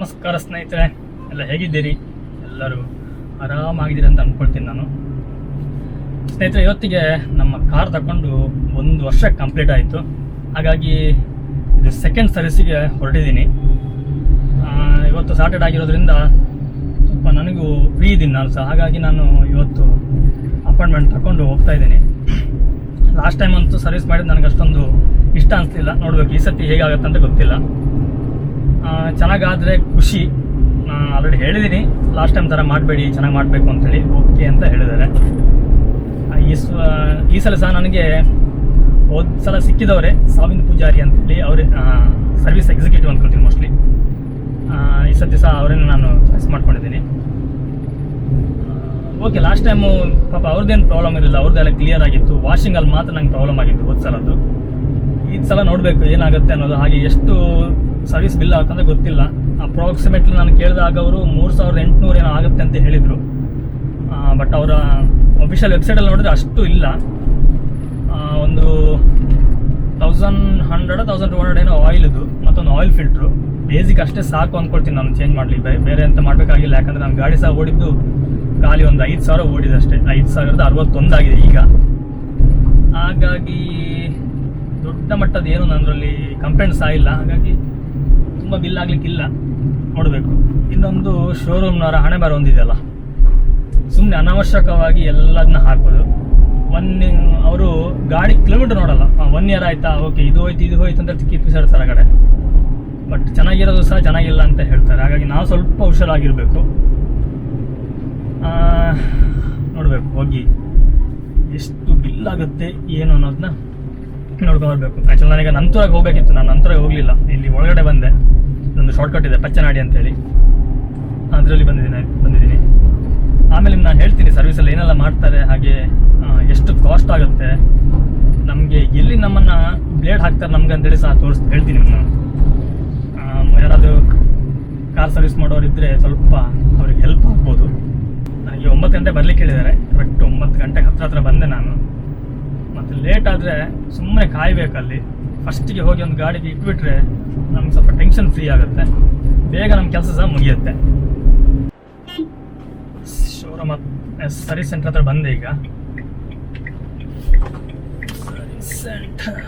ನಮಸ್ಕಾರ ಸ್ನೇಹಿತರೆ, ಎಲ್ಲ ಹೇಗಿದ್ದೀರಿ? ಎಲ್ಲರೂ ಆರಾಮಾಗಿದ್ದೀರಿ ಅಂತ ಅಂದ್ಕೊಳ್ತೀನಿ ನಾನು. ಸ್ನೇಹಿತರೆ, ಇವತ್ತಿಗೆ ನಮ್ಮ ಕಾರ್ ತಗೊಂಡು 1 ವರ್ಷ ಕಂಪ್ಲೀಟ್ ಆಯಿತು. ಹಾಗಾಗಿ ಇದು ಸೆಕೆಂಡ್ ಸರ್ವಿಸಿಗೆ ಹೊರಟಿದ್ದೀನಿ. ಇವತ್ತು ಸಾಟರ್ಡೆ ಆಗಿರೋದ್ರಿಂದ ಸ್ವಲ್ಪ ನನಗೂ ಫ್ರೀ ಇದ್ದೀನಿ ನಾನು ಸಹ. ಹಾಗಾಗಿ ನಾನು ಇವತ್ತು ಅಪಾಯಿಂಟ್ಮೆಂಟ್ ತಗೊಂಡು ಹೋಗ್ತಾ ಇದ್ದೀನಿ. ಲಾಸ್ಟ್ ಟೈಮ್ ಅಂತೂ ಸರ್ವಿಸ್ ಮಾಡಿದ್ದು ನನಗೆ ಅಷ್ಟೊಂದು ಇಷ್ಟ ಅನಿಸ್ಲಿಲ್ಲ. ನೋಡಬೇಕು ಈ ಸತಿ ಹೇಗಾಗುತ್ತೆ ಅಂತ ಗೊತ್ತಿಲ್ಲ. ಚೆನ್ನಾಗಾದರೆ ಖುಷಿ. ನಾನು ಆಲ್ರೆಡಿ ಹೇಳಿದ್ದೀನಿ, ಲಾಸ್ಟ್ ಟೈಮ್ ಥರ ಮಾಡಬೇಡಿ, ಚೆನ್ನಾಗಿ ಮಾಡಬೇಕು ಅಂತೇಳಿ. ಓಕೆ ಅಂತ ಹೇಳಿದ್ದಾರೆ. ಈ ಸಲ ಸಹ ನನಗೆ ಹೋದ ಸಲ ಸಿಕ್ಕಿದವರೇ ಸಾವಿಂದ್ ಪೂಜಾರಿ ಅಂತೇಳಿ, ಅವರೇ ಸರ್ವಿಸ್ ಎಕ್ಸಿಕ್ಯೂಟಿವ್ ಅಂದ್ಕೊಳ್ತೀನಿ ಮೋಸ್ಟ್ಲಿ. ಈ ಸತಿ ಸಹ ಅವರೇನು ನಾನು ಚಾಯ್ಸ್ ಮಾಡ್ಕೊಂಡಿದ್ದೀನಿ. ಓಕೆ, ಲಾಸ್ಟ್ ಟೈಮು ಪಾಪ ಅವ್ರದ್ದೇನು ಪ್ರಾಬ್ಲಮ್ ಇರಲಿಲ್ಲ, ಅವ್ರದ್ದೆಲ್ಲ ಕ್ಲಿಯರ್ ಆಗಿತ್ತು. ವಾಷಿಂಗಲ್ಲಿ ಮಾತ್ರ ನಂಗೆ ಪ್ರಾಬ್ಲಮ್ ಆಗಿತ್ತು ಹೋದ ಸಲದ್ದು. ಈ ಸಲ ನೋಡಬೇಕು ಏನಾಗುತ್ತೆ ಅನ್ನೋದು. ಹಾಗೆ ಎಷ್ಟು ಸರ್ವಿಸ್ ಬಿಲ್ ಆಗುತ್ತಂತ ಗೊತ್ತಿಲ್ಲ. ಅಪ್ರಾಕ್ಸಿಮೇಟ್ಲಿ ನಾನು ಕೇಳಿದಾಗ ಅವರು 3800 ಏನೋ ಆಗುತ್ತೆ ಅಂತ ಹೇಳಿದರು. ಬಟ್ ಅವರ ಅಫಿಷಿಯಲ್ ವೆಬ್ಸೈಟಲ್ಲಿ ನೋಡಿದ್ರೆ ಅಷ್ಟು ಇಲ್ಲ. ಒಂದು 1100-1200 ಏನೋ ಆಯಿಲ್ದು, ಮತ್ತೊಂದು ಆಯಿಲ್ ಫಿಲ್ಟ್ರು, ಬೇಸಿಕ್ ಅಷ್ಟೇ ಸಾಕು ಅಂದ್ಕೊಳ್ತೀನಿ ನಾನು ಚೇಂಜ್ ಮಾಡಲಿ. ಬೇರೆ ಎಂತ ಮಾಡಬೇಕಾಗಿಲ್ಲ. ಯಾಕಂದರೆ ನಾನು ಗಾಡಿ ಸಹ ಓಡಿದ್ದು ಖಾಲಿ ಒಂದು 5000 ಓಡಿದಷ್ಟೇ. 5061 ಆಗಿದೆ ಈಗ. ಹಾಗಾಗಿ ದೊಡ್ಡ ಮಟ್ಟದ ಏನು ನನ್ನಲ್ಲಿ ಕಂಪ್ಲೇಂಟ್ಸ್ ಆಗಿಲ್ಲ. ಹಾಗಾಗಿ ತುಂಬ ಬಿಲ್ ಆಗಲಿಕ್ಕಿಲ್ಲ. ನೋಡಬೇಕು. ಇನ್ನೊಂದು ಶೋರೂಮ್ನವರ ಹಣೆ ಬರ ಒಂದಿದೆಯಲ್ಲ, ಸುಮ್ಮನೆ ಅನಾವಶ್ಯಕವಾಗಿ ಎಲ್ಲದನ್ನ ಹಾಕೋದು. ಅವರು ಗಾಡಿ ಕಿಲೋಮೀಟರ್ ನೋಡಲ್ಲ. 1 ಇಯರ್ ಆಯಿತಾ, ಓಕೆ ಇದು ಹೋಯ್ತು ಅಂತ ಕಿಪ್ಪಿಸಿಡ್ತಾರೆ ಕಡೆ. ಬಟ್ ಚೆನ್ನಾಗಿರೋದು ಸಹ ಚೆನ್ನಾಗಿಲ್ಲ ಅಂತ ಹೇಳ್ತಾರೆ. ಹಾಗಾಗಿ ನಾವು ಸ್ವಲ್ಪ ಹುಷಾರಾಗಿರಬೇಕು. ನೋಡಬೇಕು ಹೋಗಿ ಎಷ್ಟು ಬಿಲ್ ಆಗುತ್ತೆ ಏನು ಅನ್ನೋದನ್ನ ನೋಡ್ಕೊಂಡ್ಬರ್ಬೇಕು. ಆ್ಯಕ್ಚುಲಿ ನನಗೆ ನಂತೂರಾಗಿ ಹೋಗಬೇಕಿತ್ತು, ನಾನು ನಂತೂರಾಗಿ ಹೋಗಲಿಲ್ಲ. ಇಲ್ಲಿ ಒಳಗಡೆ ಬಂದೆ, ಒಂದು ಶಾರ್ಟ್ಕಟ್ ಇದೆ ಪಚ್ಚನಾಡಿ ಅಂತೇಳಿ, ಅದರಲ್ಲಿ ಬಂದಿದ್ದೀನಿ. ಆಮೇಲೆ ನಾನು ಹೇಳ್ತೀನಿ ಸರ್ವಿಸಲ್ಲಿ ಏನೆಲ್ಲ ಮಾಡ್ತಾರೆ, ಹಾಗೆ ಎಷ್ಟು ಕಾಸ್ಟ್ ಆಗುತ್ತೆ, ನಮಗೆ ಎಲ್ಲಿ ನಮ್ಮನ್ನು ಬ್ಲೇಡ್ ಹಾಕ್ತಾರೆ ನಮ್ಗೆ ಅಂತೇಳಿ ಸಹ ಹೇಳ್ತೀನಿ ನಾನು. ಯಾರಾದರೂ ಕಾರ್ ಸರ್ವಿಸ್ ಮಾಡೋರಿದ್ದರೆ ಸ್ವಲ್ಪ ಅವ್ರಿಗೆ ಹೆಲ್ಪ್ ಆಗ್ಬೋದು. ನನಗೆ 9 ಗಂಟೆ ಬರಲಿಕ್ಕೆ ಹೇಳಿದ್ದಾರೆ. ಕರೆಕ್ಟ್ 9 ಗಂಟೆಗೆ ಹತ್ರ ಬಂದೆ ನಾನು. ಮತ್ತು ಲೇಟ್ ಆದರೆ ಸುಮ್ಮನೆ ಕಾಯಬೇಕಲ್ಲಿ. ಫಸ್ಟಿಗೆ ಹೋಗಿ ಒಂದು ಗಾಡಿಗೆ ಇಟ್ಬಿಟ್ರೆ ನಮ್ಗೆ ಸ್ವಲ್ಪ ಟೆನ್ಷನ್ ಫ್ರೀ ಆಗುತ್ತೆ, ಬೇಗ ನಮ್ಮ ಕೆಲಸ ಸಹ ಮುಗಿಯುತ್ತೆ. ಶೋರೂಮ್ ಸರ್ವಿಸ್ ಸೆಂಟರ್ ಹತ್ರ ಬಂದೆ ಈಗ. ಸರ್ವಿಸ್ ಸೆಂಟರ್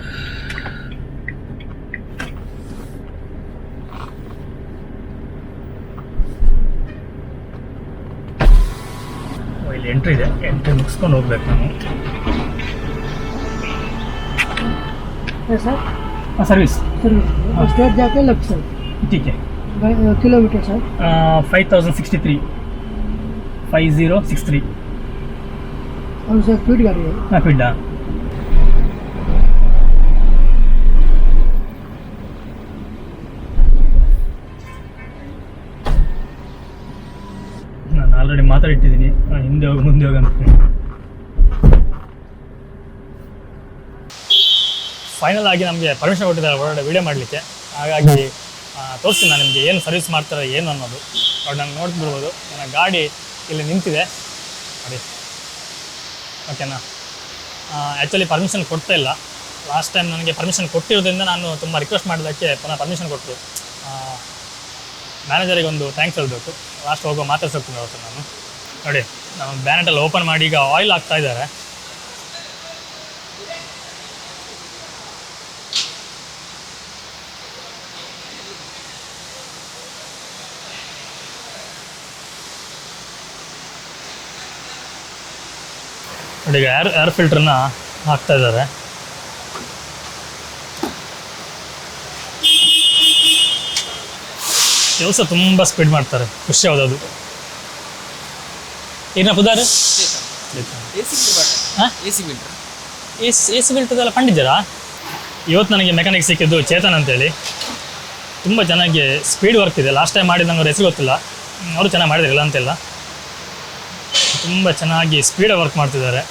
ಇಲ್ಲಿ ಎಂಟ್ರಿ ಇದೆ. ಎಂಟ್ರಿ ಮುಗಿಸ್ಕೊಂಡು ಹೋಗ್ಬೇಕು ನಾನು. सर सर्विस स्टेट जाके लेफ्ट साइड. ठीक है. Kilometre sir 5063 5063. और सर क्विड गाड़ी है. हाँ, क्विड. ನಾನು ಆಲ್ರೆಡಿ ಮಾತಾಡಿಟ್ಟಿದ್ದೀನಿ, ಹಿಂದೆ ಹೋಗಿ ಮುಂದೆ ಹೋಗಿ ಅಂತ. ಫೈನಲ್ ಆಗಿ ನಮಗೆ ಪರ್ಮಿಷನ್ ಕೊಟ್ಟಿದ್ದಾರೆ ಹೊರಗಡೆ ವೀಡಿಯೋ ಮಾಡಲಿಕ್ಕೆ. ಹಾಗಾಗಿ ತೋರಿಸ್ತೀನಿ ನಾನು ನಿಮಗೆ ಏನು ಸರ್ವಿಸ್ ಮಾಡ್ತಾರೆ ಏನು ಅನ್ನೋದು. ಅವ್ರು ನಂಗೆ ನೋಡ್ಬಿಡ್ಬೋದು. ನನ್ನ ಗಾಡಿ ಇಲ್ಲಿ ನಿಂತಿದೆ ನೋಡಿ, ಓಕೆನಾ. ಆ್ಯಕ್ಚುಲಿ ಪರ್ಮಿಷನ್ ಕೊಡ್ತಾ ಇಲ್ಲ. ಲಾಸ್ಟ್ ಟೈಮ್ ನನಗೆ ಪರ್ಮಿಷನ್ ಕೊಟ್ಟಿರೋದ್ರಿಂದ ನಾನು ತುಂಬ ರಿಕ್ವೆಸ್ಟ್ ಮಾಡೋದಕ್ಕೆ ಪುನಃ ಪರ್ಮಿಷನ್ ಕೊಟ್ಟರು. ಮ್ಯಾನೇಜರಿಗೆ ಒಂದು ಥ್ಯಾಂಕ್ಸ್ ಹೇಳಬೇಕು. ಲಾಸ್ಟ್ ಹೋಗೋ ಮಾತಾಡ್ಸೋಗ್ತೀನಿ ಅವತ್ತು ನಾನು. ನೋಡಿ, ನಮ್ಮ ಬ್ಯಾನೆಟಲ್ಲಿ ಓಪನ್ ಮಾಡಿ ಈಗ ಆಯಿಲ್ ಹಾಕ್ತಾ ಇದ್ದಾರೆ. ನೋಡಿ, ಈಗ ಏರ್ ಫಿಲ್ಟ್ರನ್ನ ಹಾಕ್ತಾ ಇದ್ದಾರೆ. ಕೆಲಸ ತುಂಬ ಸ್ಪೀಡ್ ಮಾಡ್ತಾರೆ, ಖುಷಿ ಯಾವುದದು. ಏನ ಪುದಾರ ಎ ಸಿ ಫಿಲ್ಟರ್ದೆಲ್ಲ ಕಂಡಿದ್ದೀರಾ? ಇವತ್ತು ನನಗೆ ಮೆಕ್ಯಾನಿಕ್ ಸಿಕ್ಕಿದ್ದು ಚೇತನ್ ಅಂತೇಳಿ. ತುಂಬ ಚೆನ್ನಾಗಿ ಸ್ಪೀಡ್ ವರ್ಕ್ ಇದೆ. ಲಾಸ್ಟ್ ಟೈಮ್ ಮಾಡಿದ ನಂಗೆ ಅವ್ರ ಹೆಸರು ಗೊತ್ತಿಲ್ಲ, ಅವರು ಚೆನ್ನಾಗಿ ಮಾಡಿದಿರಲ್ಲ ಅಂತೆಲ್ಲ. ತುಂಬ ಚೆನ್ನಾಗಿ ಸ್ಪೀಡಾಗಿ ವರ್ಕ್ ಮಾಡ್ತಿದ್ದಾರೆ.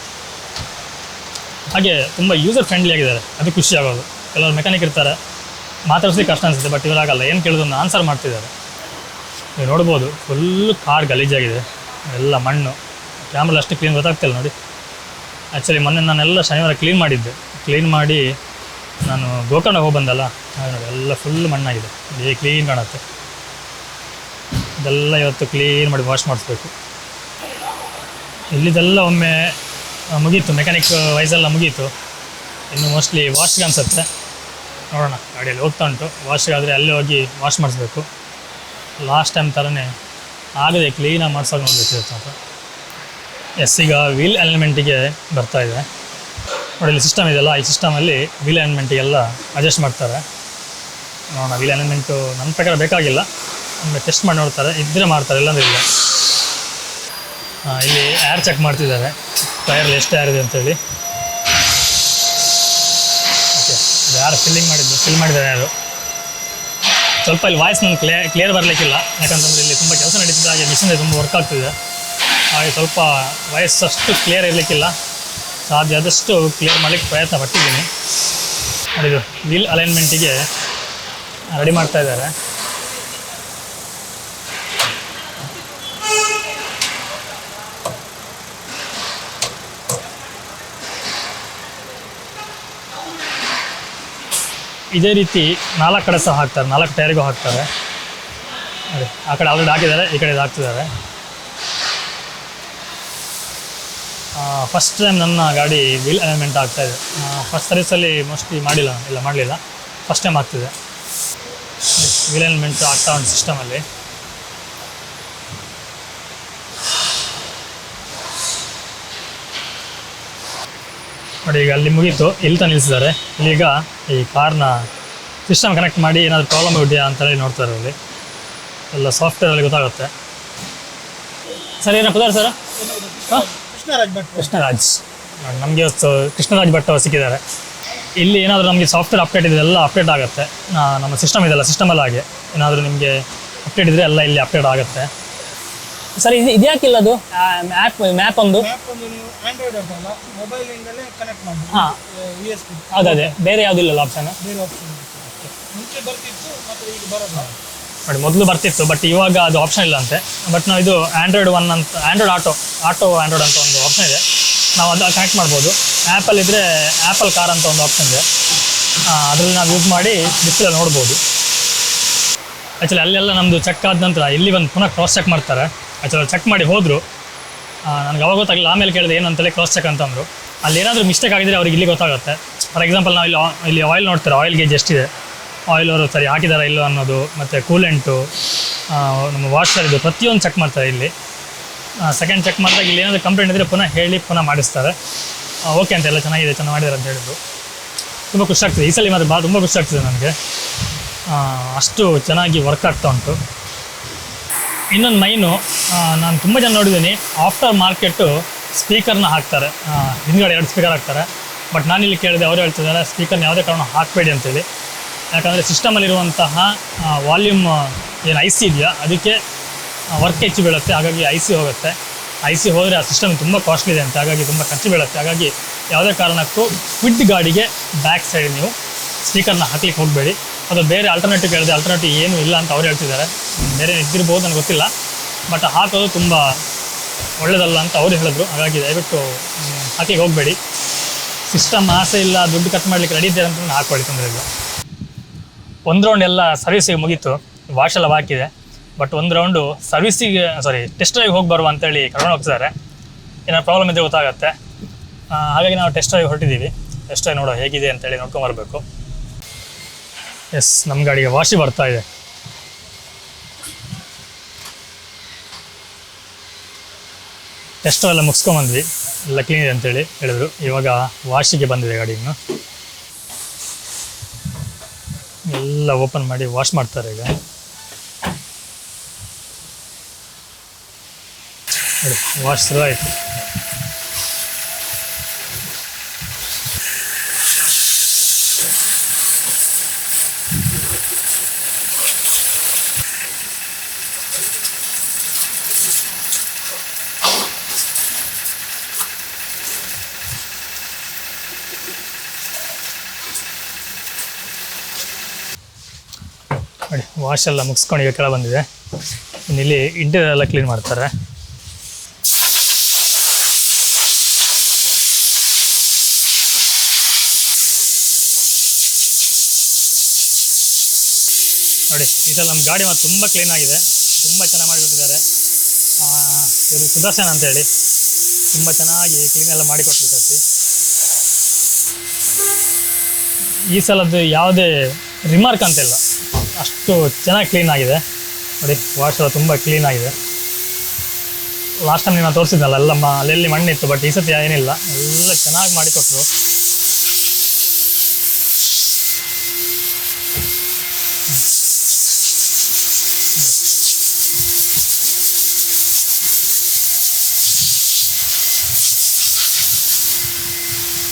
ಹಾಗೆ ತುಂಬ ಯೂಸರ್ ಫ್ರೆಂಡ್ಲಿ ಆಗಿದ್ದಾರೆ, ಅದು ಖುಷಿ ಆಗೋದು. ಕೆಲವರು ಮೆಕ್ಯಾನಿಕ್ ಇರ್ತಾರೆ, ಮಾತಾಡ್ಸಲಿಕ್ಕೆ ಕಷ್ಟ ಅನಿಸುತ್ತೆ, ಬಟ್ ಇವರಾಗಲ್ಲ. ಏನು ಕೇಳೋದನ್ನು ಆನ್ಸರ್ ಮಾಡ್ತಿದ್ದಾರೆ. ನೀವು ನೋಡ್ಬೋದು, ಫುಲ್ಲು ಕಾರ್ ಗಲೀಜಾಗಿದೆ, ಎಲ್ಲ ಮಣ್ಣು. ಕ್ಯಾಮ್ರಲ್ಲಿ ಅಷ್ಟು ಕ್ಲೀನ್ ಗೊತ್ತಾಗ್ತಿಲ್ಲ ನೋಡಿ. ಆ್ಯಕ್ಚುಲಿ ಮೊನ್ನೆ ನಾನೆಲ್ಲ ಶನಿವಾರ ಕ್ಲೀನ್ ಮಾಡಿದ್ದೆ. ಕ್ಲೀನ್ ಮಾಡಿ ನಾನು ಗೋಕರ್ಣ ಹೋಗಿ ಬಂದಲ್ಲ, ನೋಡಿ ಎಲ್ಲ ಫುಲ್ ಮಣ್ಣಾಗಿದೆ. ಕ್ಲೀನ್ ಕಾಣುತ್ತೆ. ಇದೆಲ್ಲ ಇವತ್ತು ಕ್ಲೀನ್ ಮಾಡಿ ವಾಶ್ ಮಾಡಿಸ್ಬೇಕು. ಇಲ್ಲಿದೆಲ್ಲ ಒಮ್ಮೆ ಮುಗೀತು, ಮೆಕ್ಯಾನಿಕ್ ವೈಸೆಲ್ಲ ಮುಗೀತು. ಇನ್ನು ಮೋಸ್ಟ್ಲಿ ವಾಶ್ಗೆ ಅನಿಸುತ್ತೆ, ನೋಡೋಣ. ಗಾಡಿಯಲ್ಲಿ ಹೋಗ್ತಾ ಉಂಟು, ವಾಶ್ಗೆ ಆದರೆ ಅಲ್ಲಿ ಹೋಗಿ ವಾಶ್ ಮಾಡಿಸ್ಬೇಕು. ಲಾಸ್ಟ್ ಟೈಮ್ ಥರನೇ ಆಗದೆ ಕ್ಲೀನಾಗಿ ಮಾಡ್ಸೋಕೆ ನೋಡಬೇಕು ಅಂತ. ಎಸ್, ಈಗ ವೀಲ್ ಅಲೈನ್ಮೆಂಟಿಗೆ ಬರ್ತಾಯಿದೆ ನೋಡಿ. ಇಲ್ಲಿ ಸಿಸ್ಟಮ್ ಇದೆಯಲ್ಲ, ಈ ಸಿಸ್ಟಮಲ್ಲಿ ವೀಲ್ ಅಲೈನ್ಮೆಂಟಿಗೆಲ್ಲ ಅಡ್ಜಸ್ಟ್ ಮಾಡ್ತಾರೆ. ನೋಡೋಣ, ವೀಲ್ ಅಲೈನ್ಮೆಂಟು ನನ್ನ ಪ್ರಕಾರ ಬೇಕಾಗಿಲ್ಲ, ಒಮ್ಮೆ ಟೆಸ್ಟ್ ಮಾಡಿ ನೋಡ್ತಾರೆ, ಇದ್ದರೆ ಮಾಡ್ತಾರೆ, ಇಲ್ಲಾಂದ್ರೆ ಇಲ್ಲ. ಇಲ್ಲಿ ಏರ್ ಚೆಕ್ ಮಾಡ್ತಿದ್ದಾರೆ, ಟೈರಲ್ಲಿ ಎಷ್ಟು ಏರ್ ಇದೆ ಅಂತೇಳಿ. ಓಕೆ, ಯಾರು ಫಿಲ್ ಮಾಡಿದ್ದಾರೆ ಯಾರು. ಸ್ವಲ್ಪ ಇಲ್ಲಿ ವಾಯ್ಸ್ ನನಗೆ ಕ್ಲಿಯರ್ ಬರಲಿಕ್ಕಿಲ್ಲ, ಯಾಕಂತಂದರೆ ಇಲ್ಲಿ ತುಂಬ ಕೆಲಸ ನಡೀತಿದೆ, ಹಾಗೆ ಮಿಷಿನ್ ತುಂಬ ವರ್ಕ್ ಆಗ್ತಿದೆ. ಹಾಗೆ ಸ್ವಲ್ಪ ವಾಯ್ಸ್ ಅಷ್ಟು ಕ್ಲಿಯರ್ ಇರಲಿಕ್ಕಿಲ್ಲ, ಸಾಧ್ಯ ಆದಷ್ಟು ಕ್ಲಿಯರ್ ಮಾಡಲಿಕ್ಕೆ ಪ್ರಯತ್ನ ಪಟ್ಟಿದ್ದೀನಿ. ನೋಡಿದು ವೀಲ್ ಅಲೈನ್ಮೆಂಟಿಗೆ ರೆಡಿ ಮಾಡ್ತಾ ಇದ್ದಾರೆ. ಇದೇ ರೀತಿ 4 ಕಡೆ ಸಹ ಹಾಕ್ತಾರೆ, 4 ಟೈರಿಗೂ ಹಾಕ್ತಾರೆ. ಅದೇ ಆ ಕಡೆ ಆಲ್ರೆಡಿ ಹಾಕಿದ್ದಾರೆ, ಈ ಕಡೆ ಹಾಕ್ತಿದ್ದಾರೆ. ಫಸ್ಟ್ ಟೈಮ್ ನನ್ನ ಗಾಡಿ ವೀಲ್ ಅಲೈನ್ಮೆಂಟ್ ಆಗ್ತಾಯಿದೆ. ಫಸ್ಟ್ ಸರ್ವಿಸಲ್ಲಿ ಮೋಸ್ಟ್ಲಿ ಮಾಡಲಿಲ್ಲ, ಫಸ್ಟ್ ಟೈಮ್ ಆಗ್ತಿದೆ. ವೀಲ್ ಅಲೈನ್ಮೆಂಟ್ ಆಗ್ತಾ ಉಂಟು ಸಿಸ್ಟಮಲ್ಲಿ. ನೋಡಿ, ಈಗ ಅಲ್ಲಿ ಮುಗೀತು, ಇಲ್ಲಿ ತನಕ ನಿಲ್ಲಿಸಿದ್ದಾರೆ. ಇಲ್ಲೀಗ ಈ ಕಾರ್ನ ಸಿಸ್ಟಮ್ ಕನೆಕ್ಟ್ ಮಾಡಿ ಏನಾದರೂ ಪ್ರಾಬ್ಲಮ್ ಇದೆಯಾ ಅಂತೇಳಿ ನೋಡ್ತಾರೆ. ಅಲ್ಲಿ ಎಲ್ಲ ಸಾಫ್ಟ್ವೇರಲ್ಲಿ ಗೊತ್ತಾಗುತ್ತೆ. ಸರ್, ಏನಪ್ಪ ಸರ್? ಹಾಂ, ಕೃಷ್ಣರಾಜ್. ನಮಗೆ ಇವತ್ತು ಕೃಷ್ಣರಾಜ್ ಭಟ್ ಅವರು ಸಿಕ್ಕಿದ್ದಾರೆ. ಇಲ್ಲಿ ಏನಾದರೂ ನಮಗೆ ಸಾಫ್ಟ್ವೇರ್ ಅಪ್ಡೇಟ್ ಇದೆ, ಎಲ್ಲ ಅಪ್ಡೇಟ್ ಆಗುತ್ತೆ. ನಮ್ಮ ಸಿಸ್ಟಮ್ ಇದೆಲ್ಲ, ಸಿಸ್ಟಮಲ್ಲಿ ಹಾಗೆ ಏನಾದರೂ ನಿಮಗೆ ಅಪ್ಡೇಟ್ ಇದ್ದರೆ ಎಲ್ಲ ಇಲ್ಲಿ ಅಪ್ಡೇಟ್ ಆಗುತ್ತೆ. ಸರ್, ಇದು ಯಾಕಿಲ್ಲ ಅದು ಮ್ಯಾಪ್ ಒಂದು ನೀವು ಆಂಡ್ರಾಯ್ಡ್ ಅಂತಲ್ಲ, ಮೊಬೈಲಿಂದಲೇ ಕನೆಕ್ಟ್ ಮಾಡಿ. ಹಾಂ, ಅದೇ ಬೇರೆ ಯಾವುದಿಲ್ಲಲ್ಲ ಆಪ್ಷನ್? ಬೇರೆ ಆಪ್ಷನ್ ಮುಂಚೆ ಬರ್ತಿತ್ತು, ಮತ್ತು ಈಗ ಬರೋದು ನೋಡಿ. ಮೊದಲು ಬರ್ತಿತ್ತು, ಬಟ್ ಇವಾಗ ಅದು ಆಪ್ಷನ್ ಇಲ್ಲ ಅಂತೆ. ಬಟ್ ನಾವು ಇದು ಆಂಡ್ರಾಯ್ಡ್ 1 ಅಂತ, ಆಂಡ್ರಾಯ್ಡ್ ಆಟೋ ಆಂಡ್ರಾಯ್ಡ್ ಅಂತ ಒಂದು ಆಪ್ಷನ್ ಇದೆ, ನಾವು ಅದು ಕನೆಕ್ಟ್ ಮಾಡ್ಬೋದು. ಆ್ಯಪಲ್ಲಿದ್ದರೆ ಆ್ಯಪಲ್ ಕಾರ್ ಅಂತ ಒಂದು ಆಪ್ಷನ್ ಇದೆ, ಅದರಲ್ಲಿ ನಾವು ಯೂಸ್ ಮಾಡಿ ಡಿಸ್ಪ್ಲೇ ನೋಡ್ಬೋದು. ಆ್ಯಕ್ಚುಲಿ ಅಲ್ಲೆಲ್ಲ ನಮ್ಮದು ಚೆಕ್ ಆದ ನಂತರ ಇಲ್ಲಿ ಒಂದು ಪುನಃ ಕ್ರಾಸ್ ಚೆಕ್ ಮಾಡ್ತಾರೆ. ಆ್ಯಕ್ಚುಲಿ ಚೆಕ್ ಮಾಡಿ ಹೋದರು, ನನಗೆ ಅವಾಗ ಗೊತ್ತಾಗಲಿಲ್ಲ. ಆಮೇಲೆ ಕೇಳಿದೆ ಏನು ಅಂತೇಳಿ, ಕ್ರಾಸ್ ಚೆಕ್ ಅಂತಂದರು. ಅಲ್ಲಿ ಏನಾದರೂ ಮಿಸ್ಟೇಕ್ ಆಗಿದ್ರೆ ಅವ್ರಿಗೆ ಇಲ್ಲಿ ಗೊತ್ತಾಗುತ್ತೆ. ಫಾರ್ ಎಕ್ಸಾಂಪಲ್, ನಾವು ಇಲ್ಲಿ ಆಯಿಲ್ ನೋಡ್ತಾರೆ, ಆಯಿಲ್ ಗೇಜ್ ಎಷ್ಟಿದೆ, ಆಯಿಲ್ ಅವರು ಸರಿ ಹಾಕಿದಾರಾ ಇಲ್ಲೋ ಅನ್ನೋದು, ಮತ್ತು ಕೂಲೆಂಟು, ನಮ್ಮ ವಾಷರ್, ಇದು ಪ್ರತಿಯೊಂದು ಚೆಕ್ ಮಾಡ್ತಾರೆ ಇಲ್ಲಿ. ಸೆಕೆಂಡ್ ಚೆಕ್ ಮಾಡಿದಾಗ ಇಲ್ಲಿ ಏನಾದರೂ ಕಂಪ್ಲೇಂಟ್ ಇದ್ದರೆ ಪುನಃ ಮಾಡಿಸ್ತಾರೆ. ಓಕೆ ಅಂತ, ಎಲ್ಲ ಚೆನ್ನಾಗಿದೆ, ಚೆನ್ನಾಗಿ ಮಾಡಿದ್ದಾರೆ ಅಂತ ಹೇಳಿದ್ರು. ತುಂಬ ಖುಷಿ ಆಗ್ತದೆ ಈ ಸಲ, ಮಾತ್ರ ತುಂಬ ಖುಷಿ ಆಗ್ತದೆ ನನಗೆ. ಅಷ್ಟು ಚೆನ್ನಾಗಿ ವರ್ಕ್ ಆಗ್ತಾ ಉಂಟು. ಇನ್ನೊಂದು ಮೈನು, ನಾನು ತುಂಬ ಜನ ನೋಡಿದ್ದೀನಿ, ಆಫ್ಟರ್ ಮಾರ್ಕೆಟು ಸ್ಪೀಕರ್ನ ಹಾಕ್ತಾರೆ, ಹಿಂದ್ಗಡೆ 2 ಸ್ಪೀಕರ್ ಹಾಕ್ತಾರೆ. ಬಟ್ ನಾನಿಲ್ಲಿ ಕೇಳಿದೆ, ಅವರು ಹೇಳ್ತಿದ್ದಾರೆ ಸ್ಪೀಕರ್ನ ಯಾವುದೇ ಕಾರಣ ಹಾಕಬೇಡಿ ಅಂತೇಳಿ. ಯಾಕಂದರೆ ಸಿಸ್ಟಮಲ್ಲಿರುವಂತಹ ವಾಲ್ಯೂಮ್ ಏನು IC ಇದೆಯಾ, ಅದಕ್ಕೆ ವರ್ಕ್ ಹೆಚ್ಚು ಬೀಳುತ್ತೆ, ಹಾಗಾಗಿ IC ಹೋಗುತ್ತೆ. IC ಹೋದರೆ ಆ ಸಿಸ್ಟಮ್ ತುಂಬ ಕಾಸ್ಟ್ಲಿ ಇದೆ ಅಂತ, ಹಾಗಾಗಿ ತುಂಬ ಖರ್ಚು ಬೀಳುತ್ತೆ. ಹಾಗಾಗಿ ಯಾವುದೇ ಕಾರಣಕ್ಕೂ ಕ್ವಿಡ್ ಗಾಡಿಗೆ ಬ್ಯಾಕ್ ಸೈಡ್ ನೀವು ಸ್ಪೀಕರ್ನ ಹಾಕ್ಲಿಕ್ಕೆ ಹೋಗಬೇಡಿ. ಅದು ಬೇರೆ ಆಲ್ಟರ್ನೇಟಿವ್ ಕೇಳಿದೆ, ಆಲ್ಟರ್ನೇಟಿವ್ ಏನೂ ಇಲ್ಲ ಅಂತ ಅವ್ರು ಹೇಳ್ತಿದ್ದಾರೆ. ಬೇರೆ ಇದ್ದಿರ್ಬೋದು, ನನಗೆ ಗೊತ್ತಿಲ್ಲ, ಬಟ್ ಹಾಕೋದು ತುಂಬ ಒಳ್ಳೆಯದಲ್ಲ ಅಂತ ಅವ್ರು ಹೇಳಿದ್ರು. ಹಾಗಾಗಿ ದಯವಿಟ್ಟು ಹಾಕಲಿಕ್ಕೆ ಹೋಗಬೇಡಿ. ಸಿಸ್ಟಮ್ ಆಸೆ ಇಲ್ಲ, ದುಡ್ಡು ಖರ್ಚು ಮಾಡಲಿಕ್ಕೆ ರೆಡಿ ಇದ್ದಾರೆ ಅಂತ ಹಾಕ್ಕೊಳ್ಳಿ, ತೊಂದರೆ ಇಲ್ಲ. ಒಂದು ರೌಂಡ್ ಎಲ್ಲ ಸರ್ವಿಸಿಗೆ ಮುಗೀತು, ವಾಶ್ ಎಲ್ಲ ಹಾಕಿದೆ. ಬಟ್ ಒಂದು ರೌಂಡು ಟೆಸ್ಟ್ ಡ್ರೈವ್ ಹೋಗಿ ಬರುವ ಅಂತೇಳಿ ಕರ್ಕೊಂಡು ಹೋಗ್ತಿದ್ದಾರೆ. ಏನಾದ್ರು ಪ್ರಾಬ್ಲಮ್ ಇದ್ದರೆ ಗೊತ್ತಾಗುತ್ತೆ. ಹಾಗಾಗಿ ನಾವು ಟೆಸ್ಟ್ ಡ್ರೈವ್ ಹೊರಟಿದ್ದೀವಿ. ಟೆಸ್ಟ್ ಡ್ರೈವ್ ನೋಡೋ ಹೇಗಿದೆ ಅಂತೇಳಿ ನೋಡ್ಕೊಂಬರ್ಬೇಕು. ಎಸ್, ನಮ್ಮ ಗಾಡಿಗೆ ವಾಶಿ ಬರ್ತಾ ಇದೆ. ಟೆಸ್ಟ್ ಎಲ್ಲ ಮುಗಿಸ್ಕೊಂಬಂದ್ವಿ, ಎಲ್ಲ ಕ್ಲೀನ್ ಇದೆ ಅಂತೇಳಿ ಹೇಳಿದ್ರು. ಇವಾಗ ವಾಶಿಗೆ ಬಂದಿದೆ ಗಾಡಿ. ಇನ್ನು ಎಲ್ಲ ಓಪನ್ ಮಾಡಿ ವಾಶ್ ಮಾಡ್ತಾರೆ. ಈಗ ನೋಡಿ, ವಾಶ್ ಶುರು ಆಯಿತು. ನೋಡಿ, ವಾಶ್ ಎಲ್ಲ ಮುಗಿಸ್ಕೊಂಡು ಈಗ ಕೆಳ ಬಂದಿದೆ. ಇನ್ನು ಇಲ್ಲಿ ಇಂಟೀರಿಯರ್ ಎಲ್ಲ ಕ್ಲೀನ್ ಮಾಡ್ತಾರೆ. ನೋಡಿ, ಇದೆಲ್ಲ ನಮ್ಮ ಗಾಡಿ ಮಾತ್ರ ತುಂಬ ಕ್ಲೀನ್ ಆಗಿದೆ. ತುಂಬ ಚೆನ್ನಾಗಿ ಮಾಡಿಕೊಟ್ಟಿದ್ದಾರೆ. ಇವರು ಸುದರ್ಶನ್ ಅಂತೇಳಿ ತುಂಬ ಚೆನ್ನಾಗಿ ಕ್ಲೀನ್ ಎಲ್ಲ ಮಾಡಿಕೊಟ್ರು ಸರ್ತಿ. ಈ ಸಲದ್ದು ಯಾವುದೇ ರಿಮಾರ್ಕ್ ಅಂತಿಲ್ಲ, ಅಷ್ಟು ಚೆನ್ನಾಗಿ ಕ್ಲೀನ್ ಆಗಿದೆ ನೋಡಿ. ವಾಶ್ ಎಲ್ಲ ತುಂಬ ಕ್ಲೀನ್ ಆಗಿದೆ. ಲಾಸ್ಟ್ ಟೈಮ್ ನಾನು ತೋರಿಸಿದ್ನಲ್ಲ ಎಲ್ಲ ಅಲ್ಲೆಲ್ಲಿ ಮಣ್ಣಿತ್ತು, ಬಟ್ ಈ ಸತಿ ಏನಿಲ್ಲ, ಎಲ್ಲ ಚೆನ್ನಾಗಿ ಮಾಡಿಕೊಟ್ರು.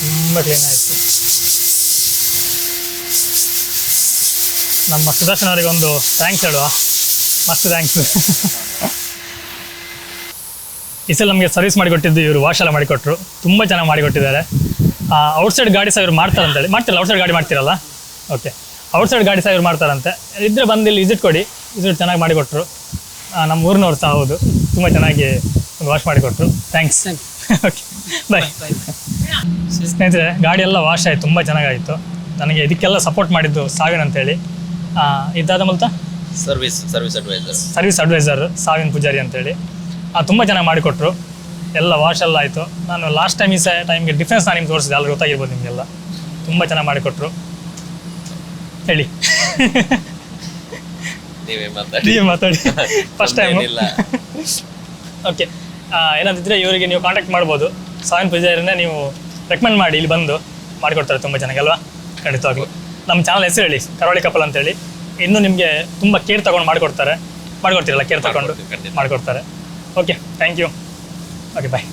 ತುಂಬ ಕ್ಲೀನ್ ಆಯಿತು. ನಮ್ಮ ಸುದರ್ಶನ್ ಅವರಿಗೆ ಒಂದು ಥ್ಯಾಂಕ್ಸ್ ಹೇಳುವ, ಮಸ್ತ್ ಥ್ಯಾಂಕ್ಸ್. ಈ ಸಲ ನಮಗೆ ಸರ್ವಿಸ್ ಮಾಡಿಕೊಟ್ಟಿದ್ದು ಇವರು, ವಾಶ್ ಎಲ್ಲ ಮಾಡಿಕೊಟ್ರು, ತುಂಬ ಚೆನ್ನಾಗಿ ಮಾಡಿಕೊಟ್ಟಿದ್ದಾರೆ. ಔಟ್ಸೈಡ್ ಗಾಡಿ ಸಹ ಇವರು ಮಾಡ್ತಾರಂತೇಳಿ. ಮಾಡ್ತಿರಲ್ಲ ಔಟ್ಸೈಡ್ ಗಾಡಿ ಮಾಡ್ತಿರಲ್ಲ? ಓಕೆ, ಔಟ್ಸೈಡ್ ಗಾಡಿ ಸಹ ಇವ್ರು ಮಾಡ್ತಾರಂತೆ. ಇದ್ರೆ ಬಂದು ಇಲ್ಲಿ ವಿಸಿಟ್ ಕೊಡಿ, ವಿಸಿಟ್ ಚೆನ್ನಾಗಿ ಮಾಡಿಕೊಟ್ರು. ನಮ್ಮ ಊರಿನವ್ರು ಸಹ ಹೌದು, ತುಂಬ ಚೆನ್ನಾಗಿ ವಾಶ್ ಮಾಡಿಕೊಟ್ರು. ಥ್ಯಾಂಕ್ಸ್. ಓಕೆ, ಬಾಯ್. ಸ್ನೇಹಿತರೆ, ಗಾಡಿ ಎಲ್ಲ ವಾಶ್ ಆಯಿತು, ತುಂಬ ಚೆನ್ನಾಗಾಯಿತು. ನನಗೆ ಇದಕ್ಕೆಲ್ಲ ಸಪೋರ್ಟ್ ಮಾಡಿದ್ದು ಸಾವಿನ್ ಅಂತೇಳಿ. ಇದಾದ ಮೂಲಕ ಸರ್ವಿಸ್ ಅಡ್ವೈಸರ್ ಸಾವಿನ್ ಪೂಜಾರಿ ಅಂತೇಳಿ ತುಂಬ ಚೆನ್ನಾಗಿ ಮಾಡಿಕೊಟ್ರು. ಎಲ್ಲ ವಾಶ್ ಎಲ್ಲ ಆಯಿತು. ನಾನು ಲಾಸ್ಟ್ ಟೈಮ್ ಟೈಮ್ಗೆ ಡಿಫ್ರೆನ್ಸ್ ನಾನು ನಿಮ್ಗೆ ತೋರಿಸಿದೆ, ಅಲ್ಲಿ ಗೊತ್ತಾಗಿರ್ಬೋದು ನಿಮಗೆಲ್ಲ. ತುಂಬ ಚೆನ್ನಾಗಿ ಮಾಡಿಕೊಟ್ರು. ಹೇಳಿ, ನೀವೇ ಮಾತಾಡಿ. First time. ಓಕೆ, ಏನಾದಿದ್ರೆ ಇವರಿಗೆ ನೀವು ಕಾಂಟ್ಯಾಕ್ಟ್ ಮಾಡ್ಬೋದು. ಸಾವಿನ್ ಪೂಜಾರಿನೇ ನೀವು ರೆಕಮೆಂಡ್ ಮಾಡಿ, ಇಲ್ಲಿ ಬಂದು ಮಾಡಿಕೊಡ್ತಾರೆ ತುಂಬ ಚೆನ್ನಾಗಿ ಅಲ್ವಾ? ಖಂಡಿತವಾಗ್ಲೂ. ನಮ್ಮ ಚಾನಲ್ ಹೆಸರು ಹೇಳಿ, ಕರಾವಳಿ ಕಪಲ್ ಅಂತೇಳಿ. ಇನ್ನೂ ನಿಮಗೆ ತುಂಬ ಕೇರ್ ತೊಗೊಂಡು ಮಾಡಿಕೊಡ್ತಿರಲ್ಲ, ಕೇರ್ ತಗೊಂಡು ಮಾಡಿಕೊಡ್ತಾರೆ. Okay, thank you. Okay, bye.